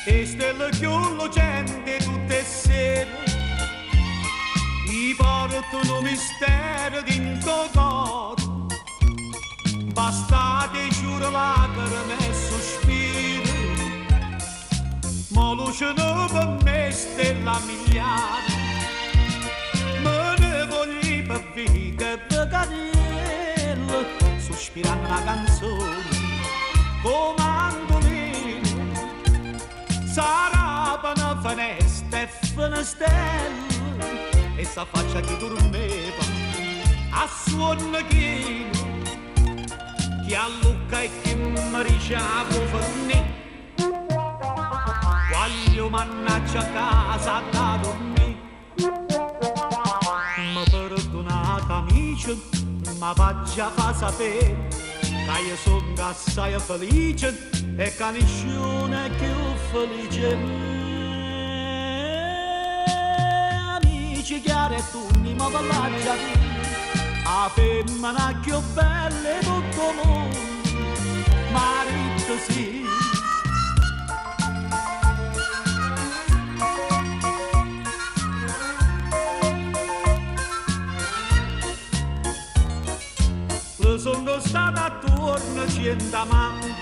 e stelle più lucenti tutte sere, ti portano un mistero dentro cuore, bastate giuro lacrime e sospiri, ma lucino per me stella miliare, me ne voglio per vita per cadere, sospirando una canzone, come mandolino, sarà per una finestra e finestrella, e sta faccia che dormeva a suono chino, che a Lucca e che mi ricavo fornì, voglio mannaggia a casa da dormire, ma perdonate amici, ma faccia fa sapere, che io sono assai felice e che nessuno è più felice me. Amici chiari e turni, ma parlaggia a femmina più bella di tutto il mondo, marito sì. Sono stata attorno 100 amanti,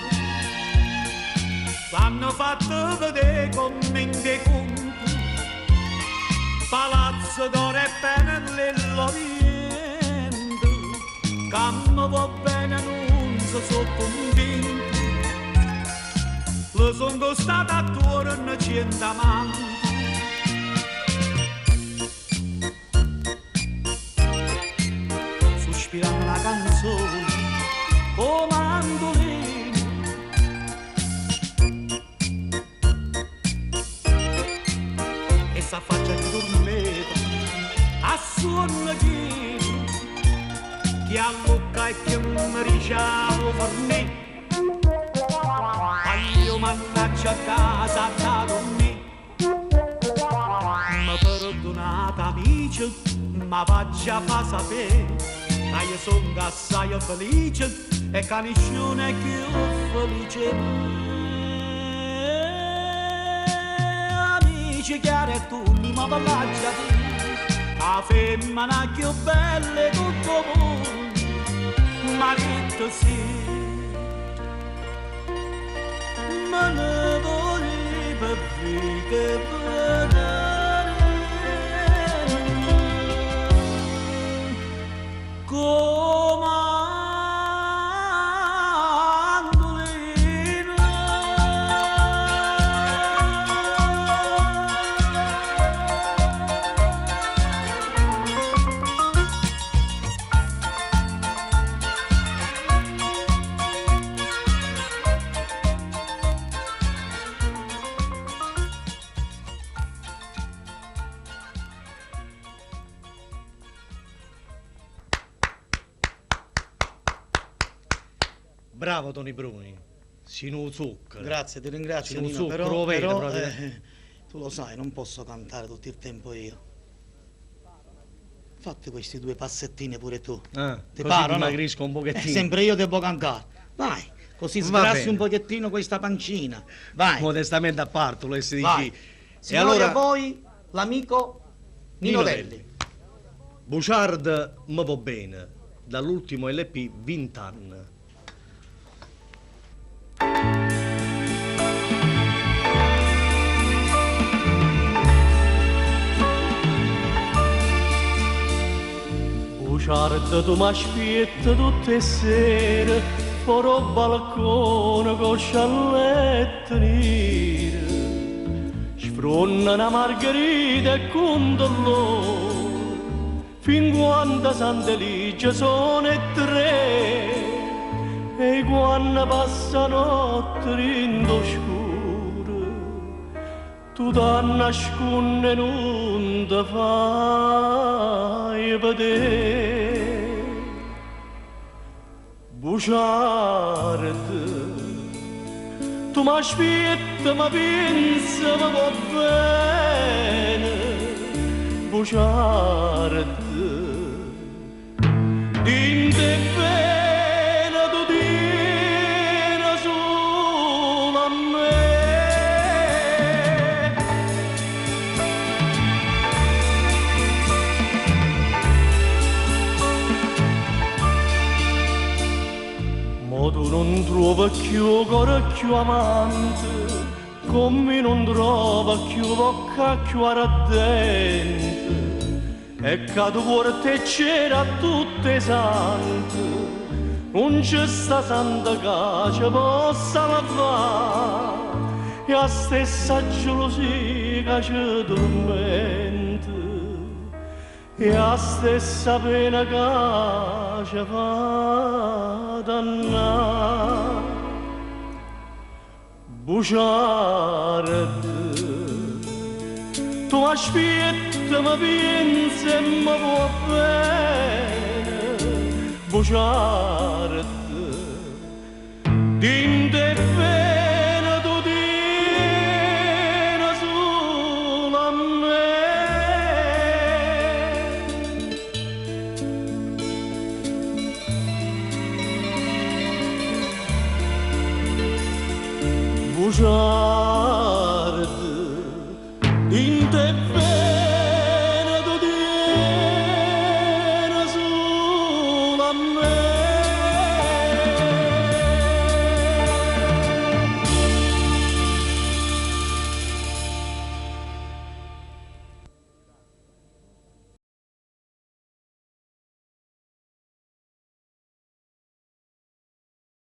l'hanno fatto vedere commenti conti, palazzo d'oro e pennello niente, che mi va bene non si sono convinti. Le sono stata attorno 100 amanti, sospirando la canzone, come mandolino, e sta faccia che dormeva a suono chino, che a Lucca e che mi ricavo fornì, voglio mannaggia a casa da dormire, ma perdonate amici, ma faccia fa sapere, che io sono assai felice e che nessuno è più felice me. Amici chiari e turni, ma parlaggia di la femmina più bella di tutto il mondo, marito sì. Ma ne voglio per vita vedere Bravo Toni Bruni, sino zucchero. Grazie, ti ringrazio Nino, zucchero, però tu lo sai, non posso cantare tutto il tempo io. Fatti questi 2 passettini pure tu. Ti pare, dimagrisco un pochettino. Sempre io devo cantare. Vai, così sgrassi un pochettino questa pancina. Vai. Modestamente a parte, lo si dice. Vai. E allora poi l'amico Nino Delli. Buciard mi va bene, dall'ultimo LP 20 anni. Buciard tu m'aspetta tutte le sere fuori al balcone con sciallette nere, sfronna una margherita e con dolore fin quando Santa Ligia sono e 3 e quando passa notte in oscuro tu da nasconde non ti fai vedere. Buciard, tu m'aspetti, ma pensa, ma va bene. Buciard, dinte bene, tu tieni solo a me. più cuore più amante, come non trova più bocca più ardente, e cado cuore te c'era tutte sante, non c'è sta santa che ci possa lavare, e la stessa gelosia che ci tormenta, e la stessa pena che ci fa dannare. Bugiarda, tu aspetti, ma pensi e mi va bene. Bugiarda, dinte bene tu tieni solo a me. Bugiarda,